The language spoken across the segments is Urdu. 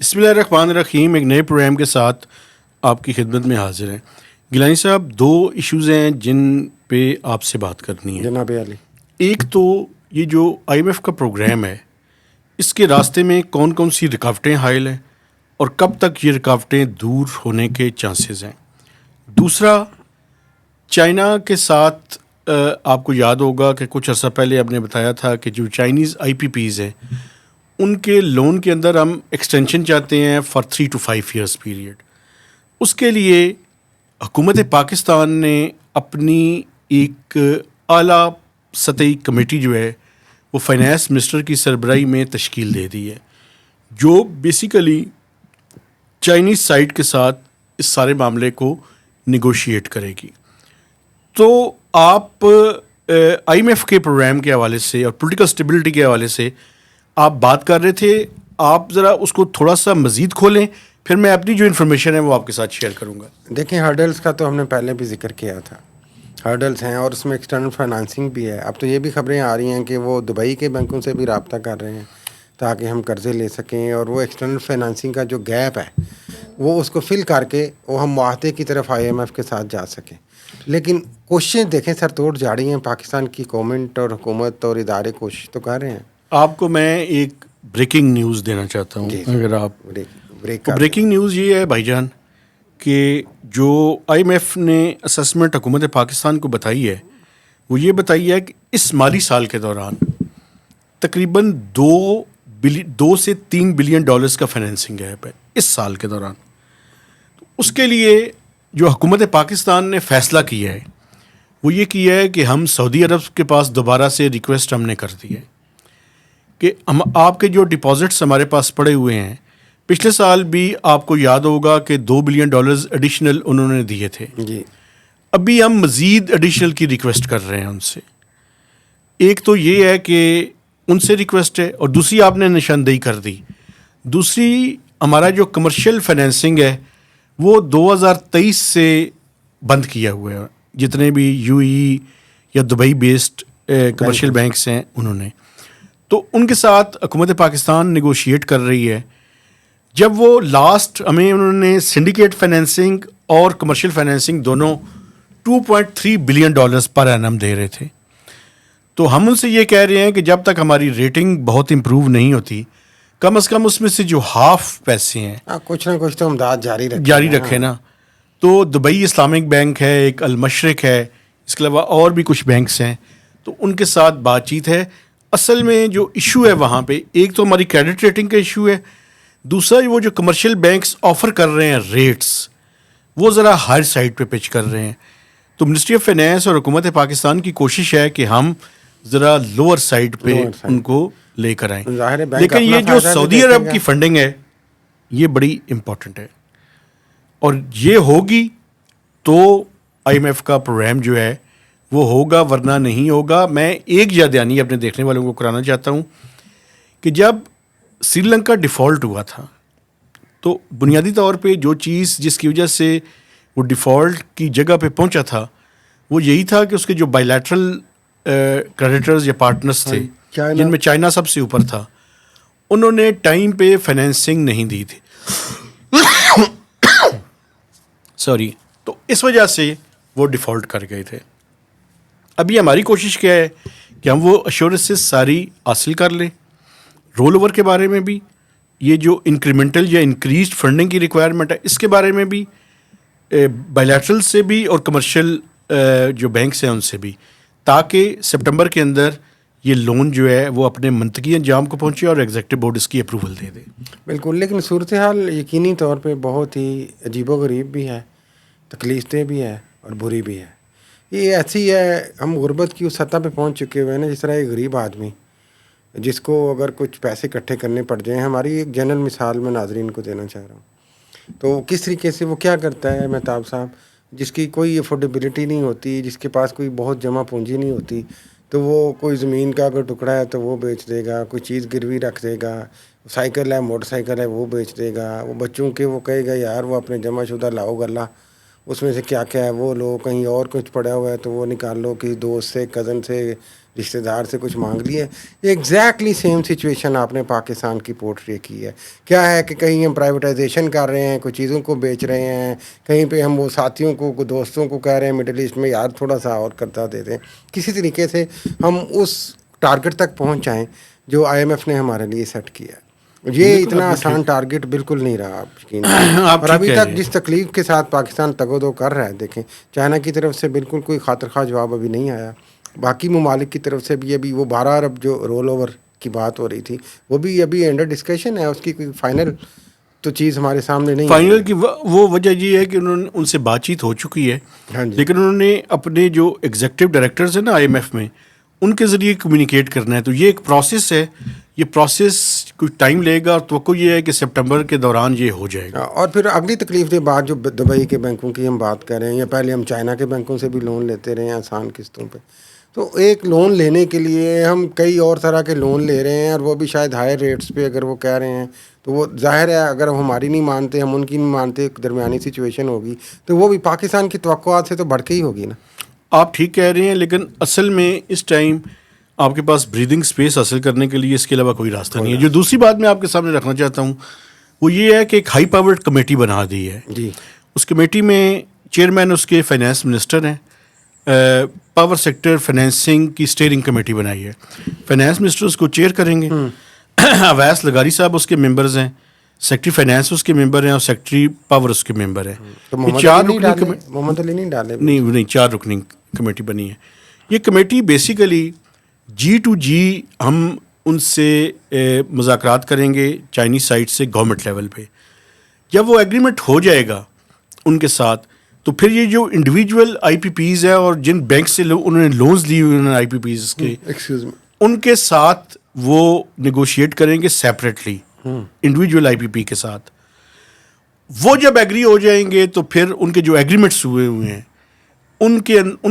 بسم اللہ الرحمن الرحیم. ایک نئے پروگرام کے ساتھ آپ کی خدمت میں حاضر ہیں. گیلانی صاحب، دو ایشوز ہیں جن پہ آپ سے بات کرنی ہے. جناب علی، ایک تو یہ جو آئی ایم ایف کا پروگرام ہے، اس کے راستے میں کون کون سی رکاوٹیں حائل ہیں اور کب تک یہ رکاوٹیں دور ہونے کے چانسز ہیں. دوسرا، چائنا کے ساتھ آپ کو یاد ہوگا کہ کچھ عرصہ پہلے آپ نے بتایا تھا کہ جو چائنیز آئی پی پیز ہیں ان کے لون کے اندر ہم ایکسٹینشن چاہتے ہیں فار 3 to 5 ایئرس پیریڈ. اس کے لیے حکومت پاکستان نے اپنی ایک اعلیٰ سطحی کمیٹی جو ہے وہ فائنانس منسٹر کی سربراہی میں تشکیل دے دی ہے، جو بیسیکلی چائنیز سائڈ کے ساتھ اس سارے معاملے کو نیگوشیٹ کرے گی. تو آپ آئی ایم ایف کے پروگرام کے حوالے سے اور پولیٹیکل اسٹیبلٹی کے حوالے سے آپ بات کر رہے تھے. آپ ذرا اس کو تھوڑا سا مزید کھولیں، پھر میں اپنی جو انفارمیشن ہے وہ آپ کے ساتھ شیئر کروں گا. دیکھیں، ہرڈلز کا تو ہم نے پہلے بھی ذکر کیا تھا. ہرڈلز ہیں اور اس میں ایکسٹرنل فائنانسنگ بھی ہے. اب تو یہ بھی خبریں آ رہی ہیں کہ وہ دبئی کے بینکوں سے بھی رابطہ کر رہے ہیں تاکہ ہم قرضے لے سکیں، اور وہ ایکسٹرنل فائنانسنگ کا جو گیپ ہے وہ اس کو فل کر کے وہ ہم معاہدے کی طرف آئی ایم ایف کے ساتھ جا سکیں. لیکن کوششیں دیکھیں سر توڑ جاڑی ہیں. پاکستان کی گورنمنٹ اور حکومت اور ادارے کوشش تو کر رہے ہیں. آپ کو میں ایک بریکنگ نیوز دینا چاہتا ہوں. جی اگر آپ بریک نیوز یہ ہے بھائی جان کہ جو آئی ایم ایف نے اسسمنٹ حکومت پاکستان کو بتائی ہے وہ یہ بتائی ہے کہ اس مالی سال کے دوران تقریباً 2 سے 3 بلین ڈالرز کا فائنینسنگ گیپ ہے اس سال کے دوران. اس کے لیے جو حکومت پاکستان نے فیصلہ کیا ہے وہ یہ کیا ہے کہ ہم سعودی عرب کے پاس دوبارہ سے ریکویسٹ ہم نے کر دی ہے کہ ہم آپ کے جو ڈپازٹس ہمارے پاس پڑے ہوئے ہیں، پچھلے سال بھی آپ کو یاد ہوگا کہ 2 بلین ڈالرز ایڈیشنل انہوں نے دیے تھے. جی، ابھی ہم مزید ایڈیشنل کی ریکویسٹ کر رہے ہیں ان سے. ایک تو یہ ہے کہ ان سے ریکویسٹ ہے، اور دوسری آپ نے نشاندہی کر دی. دوسری، ہمارا جو کمرشل فائنینسنگ ہے وہ 2023 سے بند کیا ہوا ہے. جتنے بھی یو ای یا دبئی بیسڈ کمرشل بینکس ہیں انہوں نے، تو ان کے ساتھ حکومت پاکستان نیگوشیٹ کر رہی ہے. جب وہ لاسٹ ہمیں انہوں نے سنڈیکیٹ فائنینسنگ اور کمرشل فائنینسنگ دونوں 2.3 بلین ڈالرز پر اینم دے رہے تھے، تو ہم ان سے یہ کہہ رہے ہیں کہ جب تک ہماری ریٹنگ بہت امپروو نہیں ہوتی، کم از کم اس میں سے جو ہاف پیسے ہیں کچھ نہ کچھ تو امداد جاری رکھے نا. تو دبئی اسلامک بینک ہے، ایک المشرق ہے، اس کے علاوہ اور بھی کچھ بینکس ہیں، تو ان کے ساتھ بات چیت ہے. اصل میں جو ایشو ہے وہاں پہ ایک تو ہماری کریڈٹ ریٹنگ کا ایشو ہے، دوسرا وہ جو کمرشل بینکس آفر کر رہے ہیں ریٹس وہ ذرا ہائر سائڈ پہ پچ کر رہے ہیں. تو منسٹری آف فائنینس اور حکومت پاکستان کی کوشش ہے کہ ہم ذرا لوور سائڈ پہ ان کو لے کر آئیں. لیکن یہ جو سعودی عرب کی فنڈنگ ہے یہ بڑی امپورٹنٹ ہے، اور یہ ہوگی تو آئی ایم ایف کا پروگرام جو ہے وہ ہوگا، ورنہ نہیں ہوگا. میں ایک یاددہانی اپنے دیکھنے والوں کو کرانا چاہتا ہوں کہ جب سری لنکا ڈیفالٹ ہوا تھا تو بنیادی طور پہ جو چیز جس کی وجہ سے وہ ڈیفالٹ کی جگہ پہ پہنچا تھا وہ یہی تھا کہ اس کے جو بائی لیٹرل کریڈیٹرز یا پارٹنرز تھے جن میں چائنا سب سے اوپر تھا، انہوں نے ٹائم پہ فائنینسنگ نہیں دی تھی سوری، تو اس وجہ سے وہ ڈیفالٹ کر گئے تھے. ابھی ہماری کوشش کیا ہے کہ ہم وہ ایشورنسز ساری حاصل کر لیں. رول اوور کے بارے میں بھی، یہ جو انکریمنٹل یا انکریزڈ فنڈنگ کی ریکوائرمنٹ ہے اس کے بارے میں بھی، بائیلیٹرل سے بھی اور کمرشل جو بینکس ہیں ان سے بھی، تاکہ سپٹمبر کے اندر یہ لون جو ہے وہ اپنے منطقی انجام کو پہنچے اور ایگزیکٹو بورڈ اس کی اپروول دے دے. بالکل. لیکن صورتحال یقینی طور پہ بہت ہی عجیب و غریب بھی ہے، تکلیف دہ بھی ہے اور بری بھی ہے. یہ ایسی ہے، ہم غربت کی اس سطح پہ پہنچ چکے ہوئے ہیں نا، جس طرح ایک غریب آدمی جس کو اگر کچھ پیسے اکٹھے کرنے پڑ جائیں. ہماری ایک جنرل مثال میں ناظرین کو دینا چاہ رہا ہوں. تو کس طریقے سے وہ کیا کرتا ہے مہتاب صاحب، جس کی کوئی افورڈیبلٹی نہیں ہوتی، جس کے پاس کوئی بہت جمع پونجی نہیں ہوتی، تو وہ کوئی زمین کا اگر ٹکڑا ہے تو وہ بیچ دے گا، کوئی چیز گروی رکھ دے گا، سائیکل ہے، موٹر سائیکل ہے، وہ بیچ دے گا. وہ بچوں کے وہ کہے گا یار وہ اپنے جمع شدہ لاؤ گلا اس میں سے کیا کیا ہے وہ لو، کہیں اور کچھ پڑا ہوا ہے تو وہ نکال لو، کسی دوست سے، کزن سے، رشتہ دار سے کچھ مانگ لیے. ایگزیکٹلی سیم سچویشن آپ نے پاکستان کی پورٹری کی ہے. کیا ہے کہ کہیں ہم پرائیویٹائزیشن کر رہے ہیں، کچھ چیزوں کو بیچ رہے ہیں، کہیں پہ ہم وہ ساتھیوں کو، دوستوں کو کہہ رہے ہیں مڈل ایسٹ میں یار تھوڑا سا اور کرتا دیتے ہیں. کسی طریقے سے ہم اس ٹارگٹ تک پہنچ جائیں جو IMF نے ہمارے لیے سیٹ کیا ہے. یہ اتنا آسان ٹارگٹ بالکل نہیں رہا آپ یقین کریں. اور ابھی تک جس تکلیف کے ساتھ پاکستان تگ و دو کر رہا ہے، دیکھیں چائنا کی طرف سے بالکل کوئی خاطر خواہ جواب ابھی نہیں آیا. باقی ممالک کی طرف سے بھی ابھی وہ 12 ارب جو رول اوور کی بات ہو رہی تھی وہ بھی ابھی انڈر ڈسکشن ہے. اس کی کوئی فائنل تو چیز ہمارے سامنے نہیں. فائنل کی وہ وجہ یہ ہے کہ انہوں نے ان سے بات چیت ہو چکی ہے، لیکن انہوں نے اپنے جو ایگزیکٹو ڈائریکٹرز ہیں نا IMF میں، ان کے ذریعے کمیونیکیٹ کرنا ہے. تو یہ ایک پروسیس ہے، یہ پروسیس کچھ ٹائم لے گا، اور توقع یہ ہے کہ سپٹمبر کے دوران یہ ہو جائے گا. اور پھر اگلی تکلیف دہ بات جو دبئی کے بینکوں کی ہم بات کر رہے ہیں، یا پہلے ہم چائنا کے بینکوں سے بھی لون لیتے رہے ہیں آسان قسطوں پہ. تو ایک لون لینے کے لیے ہم کئی اور طرح کے لون لے رہے ہیں، اور وہ بھی شاید ہائر ریٹس پہ اگر وہ کہہ رہے ہیں تو وہ ظاہر ہے اگر ہماری نہیں مانتے، ہم ان کی نہیں مانتے، ایک درمیانی سچویشن ہوگی تو وہ بھی پاکستان کی توقعات سے تو بڑھ کے ہی ہوگی نا. آپ ٹھیک کہہ رہے ہیں، لیکن اصل میں اس ٹائم آپ کے پاس بریدنگ سپیس حاصل کرنے کے لیے اس کے علاوہ کوئی راستہ نہیں ہے. جو دوسری بات میں آپ کے سامنے رکھنا چاہتا ہوں وہ یہ ہے کہ ایک ہائی پاورڈ کمیٹی بنا دی ہے. جی. اس کمیٹی میں چیئرمین اس کے فائنانس منسٹر ہیں. پاور سیکٹر فائنینسنگ کی اسٹیئرنگ کمیٹی بنائی ہے. فائنانس منسٹر اس کو چیئر کریں گے. اویس لغاری صاحب اس کے ممبرز ہیں، سیکٹری فائنانس اس کے ممبر ہیں، اور سیکٹری پاور اس کے ممبر ہیں. تو یہ 4 رکنی محمد علی نہیں ڈالے؟ نہیں 4 رکنی کمیٹی بنی ہے. یہ کمیٹی بیسیکلی G2G ہم ان سے مذاکرات کریں گے چائنیز سائٹ سے گورنمنٹ لیول پہ. جب وہ ایگریمنٹ ہو جائے گا ان کے ساتھ تو پھر یہ جو انڈیویجول IPPs ہے اور جن بینک سے انہوں نے لونز لی ہوئے ہیں IPPs کے، ان کے ساتھ وہ نیگوشیٹ کریں گے سیپریٹلی انڈیویجول IPP کے ساتھ. وہ جب ایگری ہو جائیں گے تو پھر ان کے جو ایگریمنٹس ہوئے ہیں ان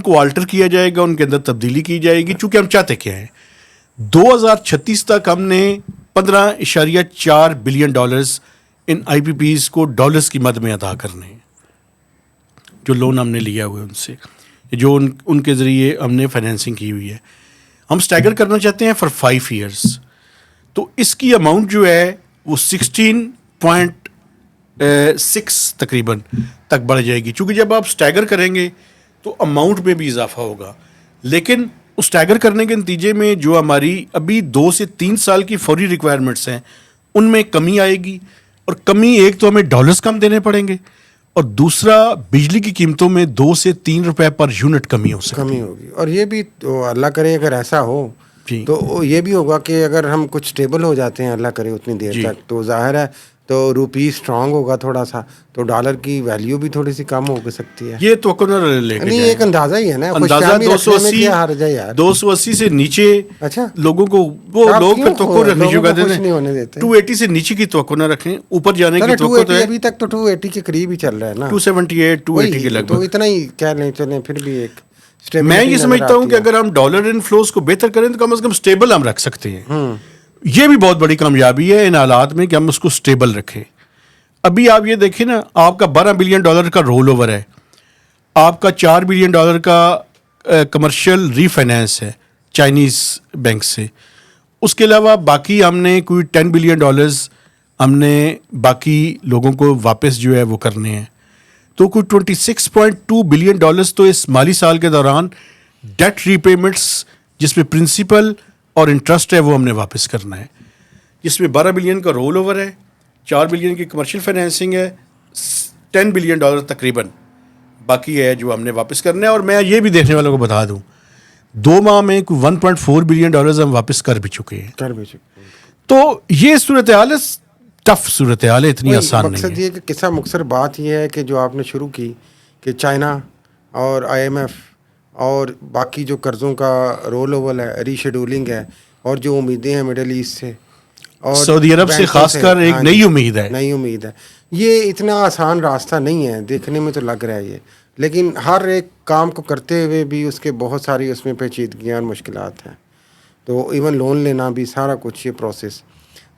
کو آلٹر کیا جائے گا، ان کے اندر تبدیلی کی جائے گی. چونکہ ہم چاہتے کیا ہیں، 2036 تک ہم نے $15.4 بلین ان IPPs کو ڈالرز کی مد میں ادا کرنے ہیں، جو لون ہم نے لیا ہوا ہے ان سے، جو ان کے ذریعے ہم نے فائنینسنگ کی ہوئی ہے. ہم اسٹیگر کرنا چاہتے ہیں فار 5 ایئرس. تو اس کی اماؤنٹ جو ہے وہ 16.6 تقریباً تک بڑھ جائے گی. چونکہ جب آپ اسٹیگر کریں گے تو اماؤنٹ میں بھی اضافہ ہوگا، لیکن اس اسٹیگر کرنے کے نتیجے میں جو ہماری ابھی 2 سے 3 سال کی فوری ریکوائرمنٹس ہیں ان میں کمی آئے گی. اور کمی ایک تو ہمیں ڈالرز کم دینے پڑیں گے، اور دوسرا بجلی کی قیمتوں میں 2 سے 3 روپے پر یونٹ کمی ہوگی. اور یہ بھی تو اللہ کرے اگر ایسا ہو تو یہ بھی ہوگا کہ اگر ہم کچھ اسٹیبل ہو جاتے ہیں اللہ کرے اتنی دیر تک، تو ظاہر ہے تو روپی اسٹرانگ ہوگا تھوڑا سا، تو ڈالر کی ویلیو بھی تھوڑی سی کم ہو سکتی ہے. یہ توقع نہ لے کے نہیں، ایک اندازہ ہی ہے نا، اندازہ 280 سے نیچے لوگوں کو، وہ لوگ پھر توقع رکھنے شروع کر دیتے ہیں. 280 سے نیچے کی توقع نہ رکھیں، اوپر جانے کی توقع تو ہے. ابھی تک تو 280 کے قریب ہی چل رہا ہے نا، 278 280 کے لگ بھگ. تو اتنا ہی کہہ لیں چلیں. پھر بھی ایک میں یہ سمجھتا ہوں کہ اگر ہم ڈالر انفلوز کو بہتر کریں تو کم از کم اسٹیبل ہم رکھ سکتے ہیں. یہ بھی بہت بڑی کامیابی ہے ان حالات میں کہ ہم اس کو اسٹیبل رکھیں. ابھی آپ یہ دیکھیں نا، آپ کا $12 بلین کا رول اوور ہے، آپ کا $4 بلین کا کمرشل ری فائنینس ہے چائنیز بینک سے. اس کے علاوہ باقی ہم نے کوئی $10 بلین ہم نے باقی لوگوں کو واپس جو ہے وہ کرنے ہیں. تو کوئی $26.2 بلین تو اس مالی سال کے دوران ڈیٹ ری پیمنٹس جس میں پرنسپل اور انٹرسٹ ہے وہ ہم نے واپس کرنا ہے، جس میں $12 بلین کا رول اوور ہے، $4 بلین کی کمرشل فائنینسنگ ہے، $10 بلین تقریباً باقی ہے جو ہم نے واپس کرنا ہے. اور میں یہ بھی دیکھنے والوں کو بتا دوں 2 ماہ میں کوئی $1.4 بلین ہم واپس کر بھی چکے ہیں. تو یہ صورتحال ٹف صورتحال ہے، اتنی آسان نہیں ہے. مقصد یہ کہ قصہ مختصر بات یہ ہے کہ جو آپ نے شروع کی کہ چائنا اور IMF اور باقی جو قرضوں کا رول اوور ہے، ری شیڈولنگ ہے، اور جو امیدیں ہیں مڈل ایسٹ سے اور سعودی عرب سے خاص کر ایک نئی امید ہے. یہ اتنا آسان راستہ نہیں ہے، دیکھنے میں تو لگ رہا ہے یہ، لیکن ہر ایک کام کو کرتے ہوئے بھی اس کے بہت ساری اس میں پیچیدگیاں اور مشکلات ہیں. تو ایون لون لینا بھی سارا کچھ یہ پروسیس.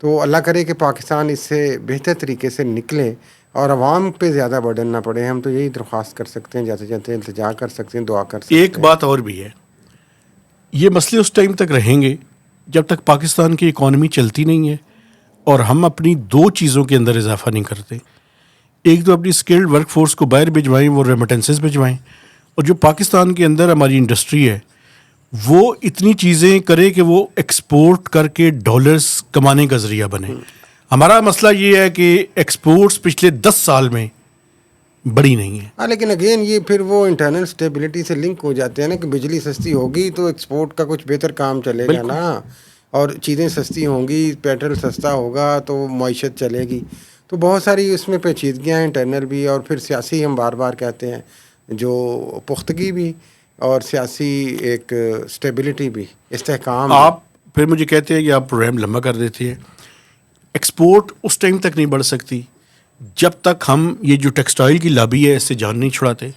تو اللہ کرے کہ پاکستان اس سے بہتر طریقے سے نکلے اور عوام پہ زیادہ برڈن نہ پڑے. ہم تو یہی درخواست کر سکتے ہیں, جاتے جاتے التجا کر سکتے ہیں, دعا کر سکتے ہیں. ایک بات اور بھی ہے, یہ مسئلے اس ٹائم تک رہیں گے جب تک پاکستان کی اکانومی چلتی نہیں ہے اور ہم اپنی دو چیزوں کے اندر اضافہ نہیں کرتے. ایک تو اپنی اسکلڈ ورک فورس کو باہر بھجوائیں, وہ ریمیٹنسز بھجوائیں, اور جو پاکستان کے اندر ہماری انڈسٹری ہے وہ اتنی چیزیں کرے کہ وہ ایکسپورٹ کر کے ڈالرز کمانے کا ذریعہ بنے. ہمارا مسئلہ یہ ہے کہ ایکسپورٹس پچھلے 10 سال میں بڑی نہیں ہے. ہاں, لیکن اگین یہ پھر وہ انٹرنل اسٹیبلٹی سے لنک ہو جاتے ہیں نا, کہ بجلی سستی ہوگی تو ایکسپورٹ کا کچھ بہتر کام چلے گا نا, اور چیزیں سستی ہوں گی, پیٹرول سستا ہوگا تو معیشت چلے گی. تو بہت ساری اس میں پیچیدگیاں ہیں انٹرنل بھی, اور پھر سیاسی ہم بار بار کہتے ہیں جو پختگی بھی, اور سیاسی ایک اسٹیبلٹی بھی, استحکام. آپ پھر مجھے کہتے ہیں کہ آپ پروگرام لمبا کر دیتے ہیں. ایکسپورٹ اس ٹائم تک نہیں بڑھ سکتی جب تک ہم یہ جو ٹیکسٹائل کی لابی ہے اس سے جان نہیں چھڑاتے,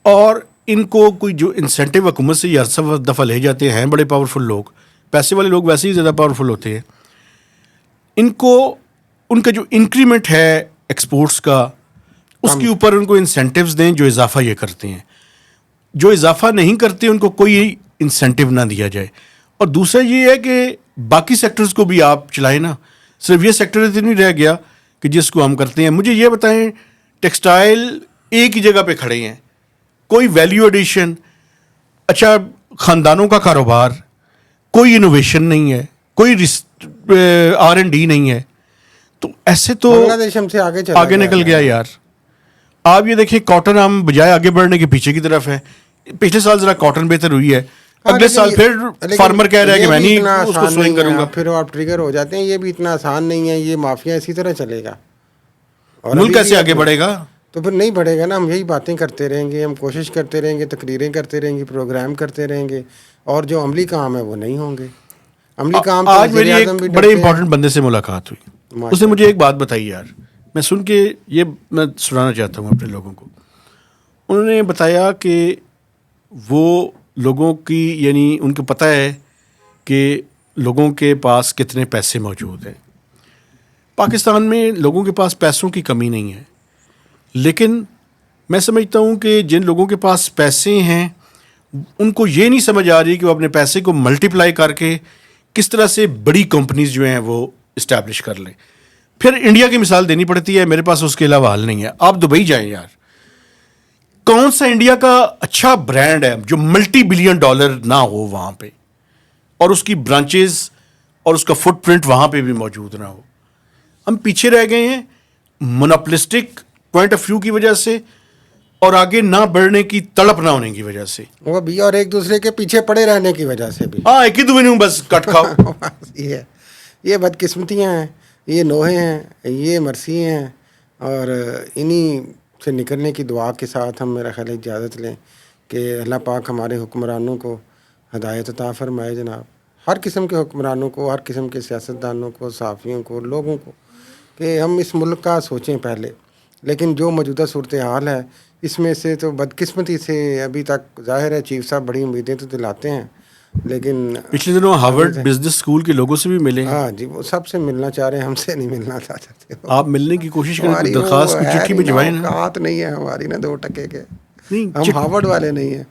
اور ان کو کوئی جو انسینٹیو حکومت سے ہر دفعہ لے جاتے ہیں بڑے پاورفل لوگ, پیسے والے لوگ ویسے ہی زیادہ پاورفل ہوتے ہیں, ان کو ان کا جو انکریمنٹ ہے ایکسپورٹس کا اس کے اوپر ان کو انسینٹیوز دیں جو اضافہ یہ کرتے ہیں. جو اضافہ نہیں کرتے ان کو کوئی انسینٹیو نہ دیا جائے. اور دوسرا یہ ہے کہ باقی سیکٹرز کو بھی آپ چلائیں نا, صرف یہ سیکٹر تو نہیں رہ گیا کہ جس کو ہم کرتے ہیں. مجھے یہ بتائیں, ٹیکسٹائل ایک ہی جگہ پہ کھڑے ہیں, کوئی ویلیو ایڈیشن, اچھا خاندانوں کا کاروبار, کوئی انوویشن نہیں ہے, کوئی R&D نہیں ہے, تو ایسے تو بنگلہ دیش ہم سے آگے نکل گیا یار. آپ یہ دیکھیں کاٹن ہم بجائے آگے بڑھنے کے پیچھے کی طرف ہے. پچھلے سال ذرا کاٹن بہتر ہوئی ہے, اگلے سال پھر فارمر کہہ رہا ہے کہ میں نہیں اس کو سوئنگ کروں گا. پھر آپ ٹریگر ہو جاتے ہیں, یہ بھی اتنا آسان نہیں ہے, یہ مافیا اسی طرح چلے گا. اور ملک کیسے آگے بڑھے گا؟ تو پھر نہیں بڑھے گا نا. ہم یہی باتیں کرتے رہیں گے, ہم کوشش کرتے رہیں گے, تقریریں کرتے رہیں گے, پروگرام کرتے رہیں گے, اور جو عملی کام ہے وہ نہیں ہوں گے. عملی کام آج میری ایک بڑے امپورٹنٹ بندے سے ملاقات ہوئی, اس نے مجھے ایک بات بتائی یار, میں سن کے یہ میں سنانا چاہتا ہوں اپنے لوگوں کو. انہوں نے بتایا کہ وہ لوگوں کی, یعنی ان کو پتہ ہے کہ لوگوں کے پاس کتنے پیسے موجود ہیں. پاکستان میں لوگوں کے پاس پیسوں کی کمی نہیں ہے, لیکن میں سمجھتا ہوں کہ جن لوگوں کے پاس پیسے ہیں ان کو یہ نہیں سمجھ آ رہی کہ وہ اپنے پیسے کو ملٹیپلائی کر کے کس طرح سے بڑی کمپنیز جو ہیں وہ اسٹیبلش کر لیں. پھر انڈیا کی مثال دینی پڑتی ہے, میرے پاس اس کے علاوہ حل نہیں ہے. آپ دبئی جائیں یار, کون سا انڈیا کا اچھا برانڈ ہے جو ملٹی بلین ڈالر نہ ہو وہاں پہ, اور اس کی برانچز اور اس کا فٹ پرنٹ وہاں پہ بھی موجود نہ ہو. ہم پیچھے رہ گئے ہیں مونوپلسٹک پوائنٹ آف ویو کی وجہ سے, اور آگے نہ بڑھنے کی تڑپ نہ ہونے کی وجہ سے, وہ بھی, اور ایک دوسرے کے پیچھے پڑے رہنے کی وجہ سے بھی. ہاں, ایک ہی دو نہیں بس کٹ کھاؤ. یہ بدقسمتیاں ہیں, یہ نوحے ہیں, یہ مرثی ہیں, اور انہی سے نکلنے کی دعا کے ساتھ ہم میرا خیال اجازت لیں کہ اللہ پاک ہمارے حکمرانوں کو ہدایت عطا فرمائے جناب, ہر قسم کے حکمرانوں کو, ہر قسم کے سیاستدانوں کو, صحافیوں کو, لوگوں کو, کہ ہم اس ملک کا سوچیں پہلے. لیکن جو موجودہ صورتحال ہے اس میں سے تو بدقسمتی سے ابھی تک ظاہر ہے چیف صاحب بڑی امیدیں تو دلاتے ہیں, لیکن پچھلے دنوں ہارورڈ بزنس اسکول کے لوگوں سے بھی ملے. ہاں جی, وہ سب سے ملنا چاہ رہے ہیں, ہم سے نہیں ملنا چاہتے. آپ ملنے کی کوشش کریں, درخواست کی چٹھی بھجوائیں نا. اوقات نہیں ہے ہماری نا 2 ٹکے کے, ہم ہارورڈ والے نہیں ہیں.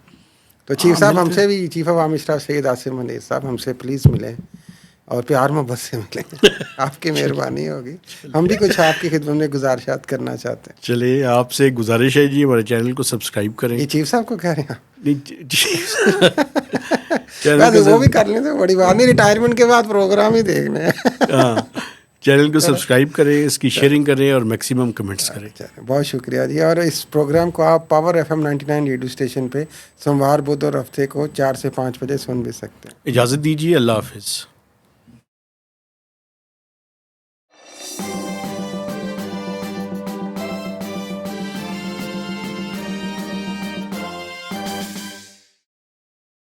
تو چیف صاحب ہم سے بھی, چیف آف عام اسٹاف سید آصف منیر صاحب ہم سے پلیز ملیں, اور پیار محبت سے ملیں. آپ کی مہربانی ہوگی, ہم بھی کچھ آپ کی خدمت میں گزارشات کرنا چاہتے ہیں. چلیے, آپ سے گزارش ہے جی, ہمارے چینل کو سبسکرائب کریں. یہ چیف صاحب کو کہہ رہے ہیں, وہ بھی کر لیں تو بڑی بات نہیں, ریٹائرمنٹ کے بعد پروگرام ہی دیکھنے ہیں. ہاں, چینل کو سبسکرائب کریں, اس کی شیئرنگ کریں, اور میکسیمم کمنٹس کریں. بہت شکریہ جی. اور اس پروگرام کو آپ پاور FM 99 ریڈیو اسٹیشن پہ سوموار, بدھ اور ہفتے کو 4 سے 5 بجے سن بھی سکتے ہیں. اجازت دیجیے, اللہ حافظ.